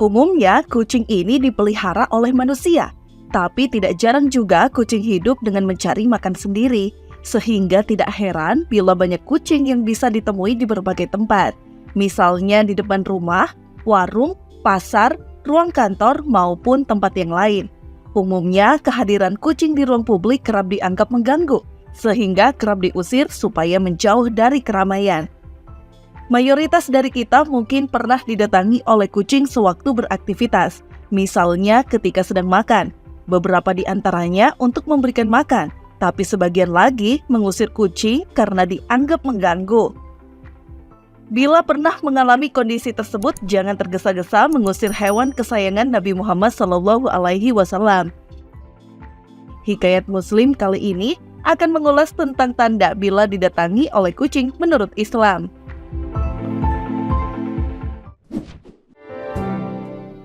Umumnya, kucing ini dipelihara oleh manusia, tapi tidak jarang juga kucing hidup dengan mencari makan sendiri, sehingga tidak heran bila banyak kucing yang bisa ditemui di berbagai tempat, misalnya di depan rumah, warung, pasar, ruang kantor, maupun tempat yang lain. Umumnya, kehadiran kucing di ruang publik kerap dianggap mengganggu, sehingga kerap diusir supaya menjauh dari keramaian. Mayoritas dari kita mungkin pernah didatangi oleh kucing sewaktu beraktivitas, misalnya ketika sedang makan. Beberapa di antaranya untuk memberikan makan, tapi sebagian lagi mengusir kucing karena dianggap mengganggu. Bila pernah mengalami kondisi tersebut, jangan tergesa-gesa mengusir hewan kesayangan Nabi Muhammad SAW. Hikayat Muslim kali ini akan mengulas tentang tanda bila didatangi oleh kucing menurut Islam.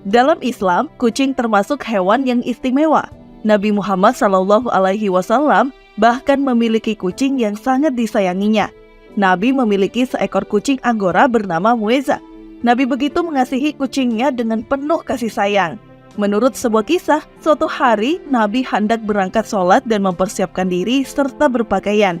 Dalam Islam, kucing termasuk hewan yang istimewa. Nabi Muhammad SAW bahkan memiliki kucing yang sangat disayanginya. Nabi memiliki seekor kucing Anggora bernama Mueza. Nabi begitu mengasihi kucingnya dengan penuh kasih sayang. Menurut sebuah kisah, suatu hari Nabi hendak berangkat sholat dan mempersiapkan diri serta berpakaian.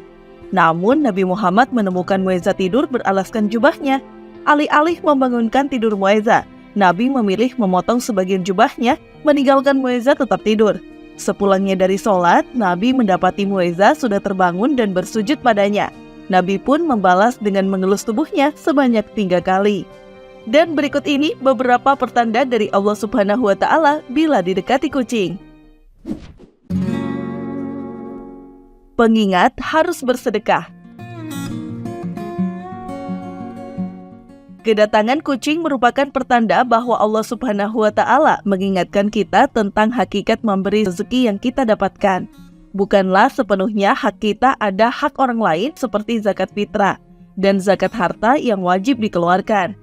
Namun Nabi Muhammad menemukan Mueza tidur beralaskan jubahnya. Alih-alih membangunkan tidur Mueza, Nabi memilih memotong sebagian jubahnya, meninggalkan Mueza tetap tidur. Sepulangnya dari sholat, Nabi mendapati Mueza sudah terbangun dan bersujud padanya. Nabi pun membalas dengan mengelus tubuhnya sebanyak 3 kali. Dan berikut ini beberapa pertanda dari Allah Subhanahu wa Ta'ala bila didekati kucing. Pengingat harus bersedekah. Kedatangan kucing merupakan pertanda bahwa Allah Subhanahu wa Ta'ala mengingatkan kita tentang hakikat memberi rezeki yang kita dapatkan. Bukanlah sepenuhnya hak kita ada hak orang lain seperti zakat fitrah dan zakat harta yang wajib dikeluarkan.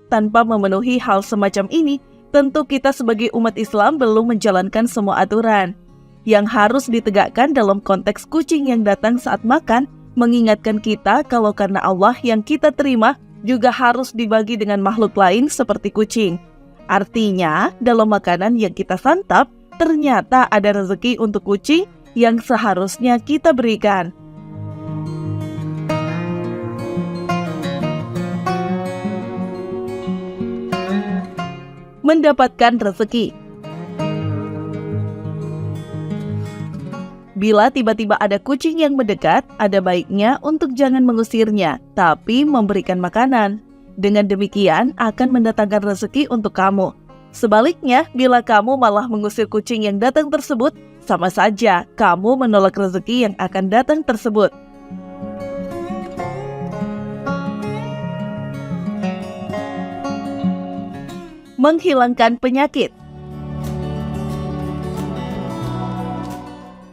Tanpa memenuhi hal semacam ini, tentu kita sebagai umat Islam belum menjalankan semua aturan. Yang harus ditegakkan dalam konteks kucing yang datang saat makan, mengingatkan kita kalau karena Allah yang kita terima juga harus dibagi dengan makhluk lain seperti kucing. Artinya, dalam makanan yang kita santap, ternyata ada rezeki untuk kucing yang seharusnya kita berikan. Mendapatkan rezeki. Bila tiba-tiba ada kucing yang mendekat, ada baiknya untuk jangan mengusirnya, tapi memberikan makanan. Dengan demikian akan mendatangkan rezeki untuk kamu. Sebaliknya, bila kamu malah mengusir kucing yang datang tersebut, sama saja kamu menolak rezeki yang akan datang tersebut. Menghilangkan penyakit.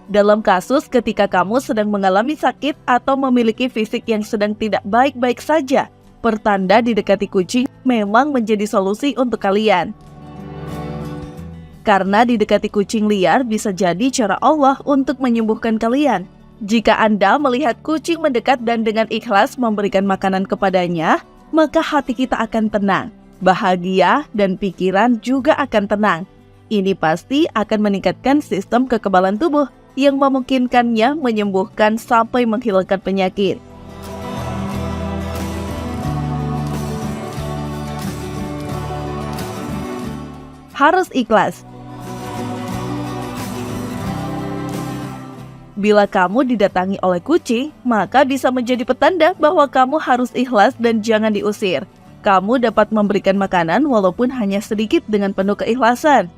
Dalam kasus ketika kamu sedang mengalami sakit atau memiliki fisik yang sedang tidak baik-baik saja, pertanda didekati kucing memang menjadi solusi untuk kalian. Karena didekati kucing liar bisa jadi cara Allah untuk menyembuhkan kalian. Jika Anda melihat kucing mendekat dan dengan ikhlas memberikan makanan kepadanya, maka hati kita akan tenang, bahagia, dan pikiran juga akan tenang. Ini pasti akan meningkatkan sistem kekebalan tubuh yang memungkinkannya menyembuhkan sampai menghilangkan penyakit. Harus ikhlas. Bila kamu didatangi oleh kucing, maka bisa menjadi petanda bahwa kamu harus ikhlas dan jangan diusir. Kamu dapat memberikan makanan walaupun hanya sedikit dengan penuh keikhlasan.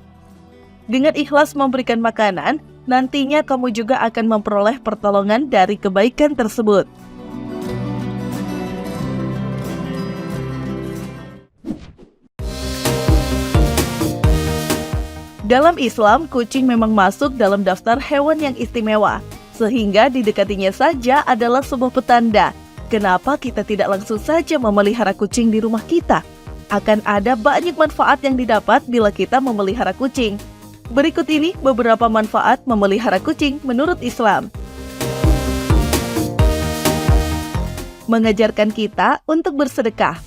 Dengan ikhlas memberikan makanan, nantinya kamu juga akan memperoleh pertolongan dari kebaikan tersebut. Dalam Islam, kucing memang masuk dalam daftar hewan yang istimewa, sehingga didekatinya saja adalah sebuah petanda. Kenapa kita tidak langsung saja memelihara kucing di rumah kita? Akan ada banyak manfaat yang didapat bila kita memelihara kucing. Berikut ini beberapa manfaat memelihara kucing menurut Islam. Mengajarkan kita untuk bersedekah.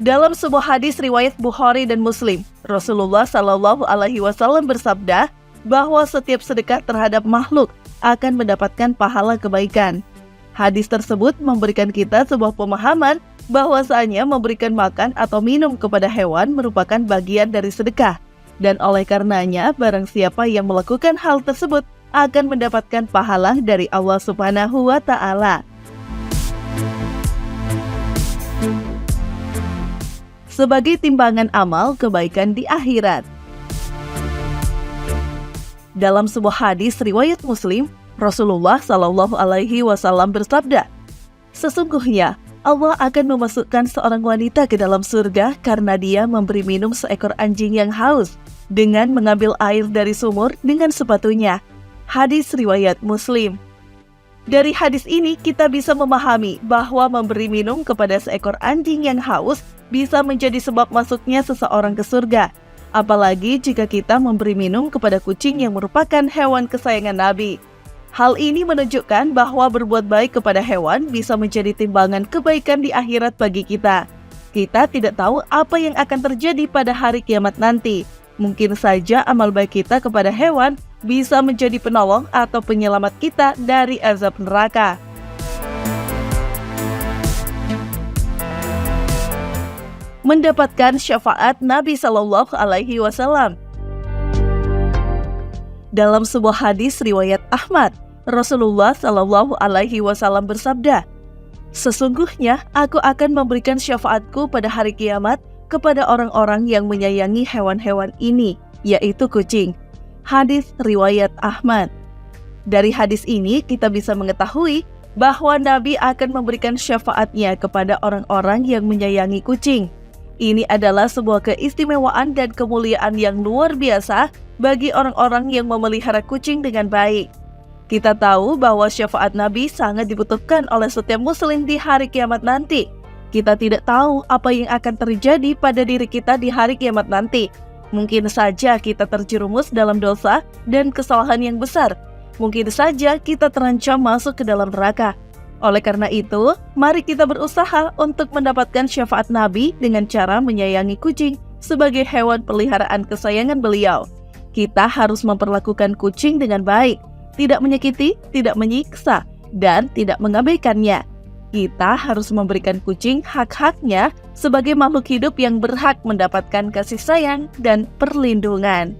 Dalam sebuah hadis riwayat Bukhari dan Muslim, Rasulullah Shallallahu Alaihi Wasallam bersabda bahwa setiap sedekah terhadap makhluk akan mendapatkan pahala kebaikan. Hadis tersebut memberikan kita sebuah pemahaman bahwasanya memberikan makan atau minum kepada hewan merupakan bagian dari sedekah. Dan oleh karenanya, barang siapa yang melakukan hal tersebut akan mendapatkan pahala dari Allah Subhanahu wa Ta'ala. Sebagai timbangan amal kebaikan di akhirat. Dalam sebuah hadis riwayat Muslim, Rasulullah Shallallahu Alaihi Wasallam bersabda, "Sesungguhnya Allah akan memasukkan seorang wanita ke dalam surga karena dia memberi minum seekor anjing yang haus dengan mengambil air dari sumur dengan sepatunya." Hadis riwayat Muslim. Dari hadis ini kita bisa memahami bahwa memberi minum kepada seekor anjing yang haus bisa menjadi sebab masuknya seseorang ke surga. Apalagi jika kita memberi minum kepada kucing yang merupakan hewan kesayangan Nabi. Hal ini menunjukkan bahwa berbuat baik kepada hewan bisa menjadi timbangan kebaikan di akhirat bagi kita. Kita tidak tahu apa yang akan terjadi pada hari kiamat nanti. Mungkin saja amal baik kita kepada hewan bisa menjadi penolong atau penyelamat kita dari azab neraka. Mendapatkan syafaat Nabi Shallallahu Alaihi Wasallam. Dalam sebuah hadis riwayat Ahmad, Rasulullah Shallallahu Alaihi Wasallam bersabda, "Sesungguhnya aku akan memberikan syafaatku pada hari kiamat kepada orang-orang yang menyayangi hewan-hewan ini, yaitu kucing." Hadis riwayat Ahmad. Dari hadis ini kita bisa mengetahui bahwa Nabi akan memberikan syafaatnya kepada orang-orang yang menyayangi kucing. Ini adalah sebuah keistimewaan dan kemuliaan yang luar biasa bagi orang-orang yang memelihara kucing dengan baik. Kita tahu bahwa syafaat Nabi sangat dibutuhkan oleh setiap muslim di hari kiamat nanti. Kita tidak tahu apa yang akan terjadi pada diri kita di hari kiamat nanti. Mungkin saja kita terjerumus dalam dosa dan kesalahan yang besar. Mungkin saja kita terancam masuk ke dalam neraka. Oleh karena itu, mari kita berusaha untuk mendapatkan syafaat Nabi dengan cara menyayangi kucing sebagai hewan peliharaan kesayangan beliau. Kita harus memperlakukan kucing dengan baik, tidak menyakiti, tidak menyiksa, dan tidak mengabaikannya. Kita harus memberikan kucing hak-haknya sebagai makhluk hidup yang berhak mendapatkan kasih sayang dan perlindungan.